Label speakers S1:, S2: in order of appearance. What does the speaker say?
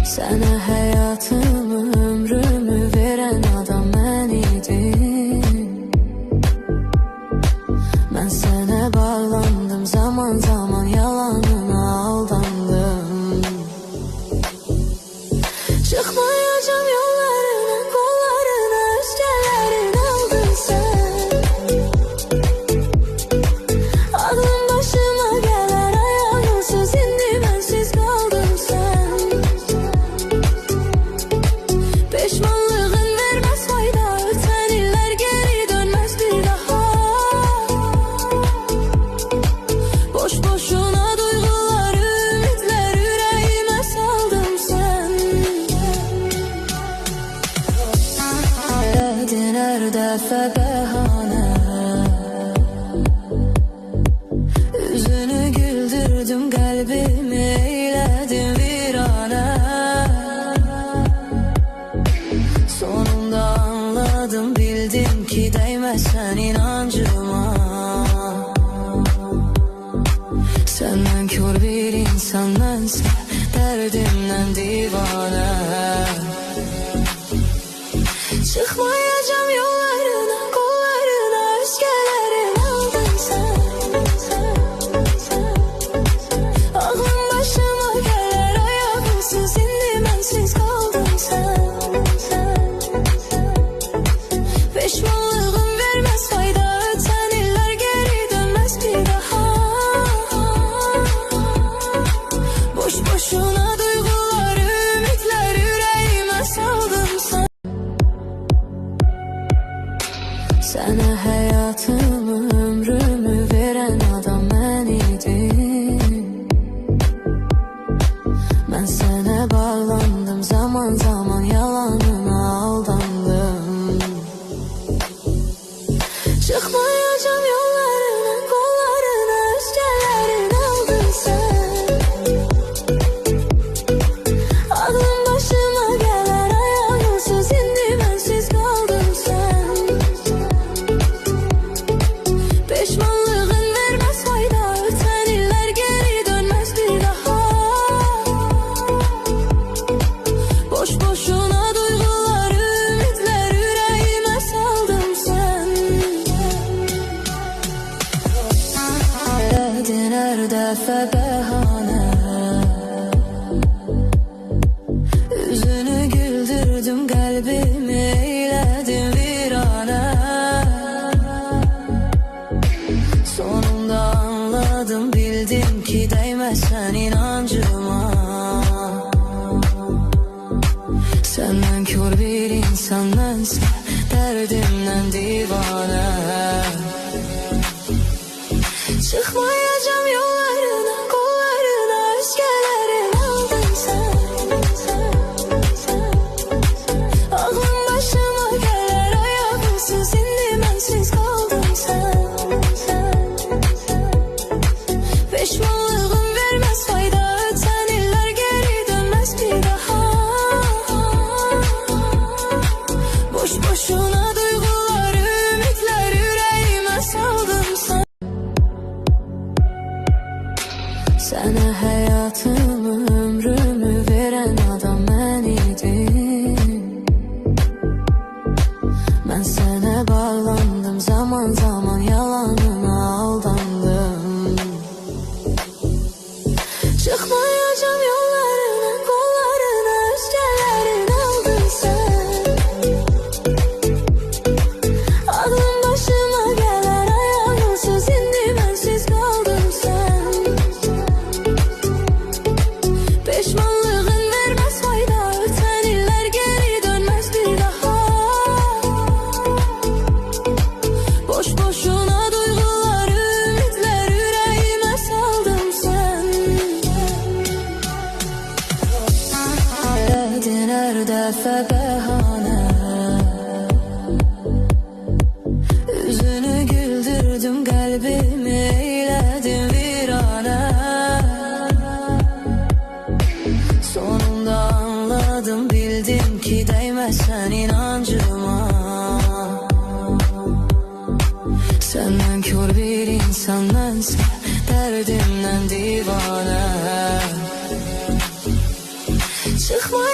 S1: Sana hayatımı, ömrümü veren adam ben idim. Ben sana bağlandım, zaman zaman yalanına aldandım. Çıkmayacağım yollarına, kollarına, özgelerin aldın sen. Aklım başıma gelir, ayağımsız indi, bensiz kaldım sen. Pişmanlığın vermez fayda, öten iller geri dönmez bir daha. Boş boşuna duygular, ümitler yüreğime saldım sen. Dedin her defa bahane, yüzünü güldürdüm, kalbimi eyledim virane. Sonunda anladım, bildim ki değmezsen inancıma. Senden kör bir insan bense, derdimden divane. Çıkmayacağım yollarına, kollarına, özgelerin aldın sen. Aklım başıma gelir, ayağımsız indi, bensiz kaldım sen. Pişmanlığım vermez fayda, öten iller geri dönmez bir daha. Boş boşuna duygular, ümitler yüreğime saldım sen. Sana hayatımı, ömrümü veren adam ben idim. Ben sana bağlandım, zaman zaman yalanına aldandım. Çıkmayacağım yollarına, kollarına, özgelerin aldın sen. Aklım başıma gelir, ayağımsız indi, bensiz kaldım sen. Pişmanlığın vermez fayda, öten iller geri dönmez bir daha. Boş boşuna duygular, ümitler yüreğime saldım sen. Dedin her defa bahane, yüzünü güldürdüm, kalbimi eyledim virane. Sonunda anladım, bildim ki değmezsen inancıma. Senden kör bir insan bense, derdimden divane. Çıkmayacağım yollarına, kollarına, özgelerin aldın sen. Aklım başıma gelir, ayağımsız indi, bensiz kaldım sen. Pişmanlığım vermez fayda, öten iller geri dönmez bir daha. Boş boşuna duygular, ümitler yüreğime saldım sen. Sana hayatımı, ömrümü veren adam ben idim. Ben sana bağlandım, zaman zaman yalanına aldandım. Çıkmayacağım yollarına, kollarına, özgelerin aldın sen. Aklım başıma gelir, ayağımsız indi, bensiz kaldım sen. Pişmanlığın vermez fayda, öten iller geri dönmez bir daha. Boş boşuna duygular, ümitler yüreğime saldım sen. Dedin her defa bahane, yüzünü güldürdüm, kalbimi eyledim virane. Sonunda anladım, bildim ki değmezsen inancıma. Senden kör bir insan bense, derdimden divane. Çıkma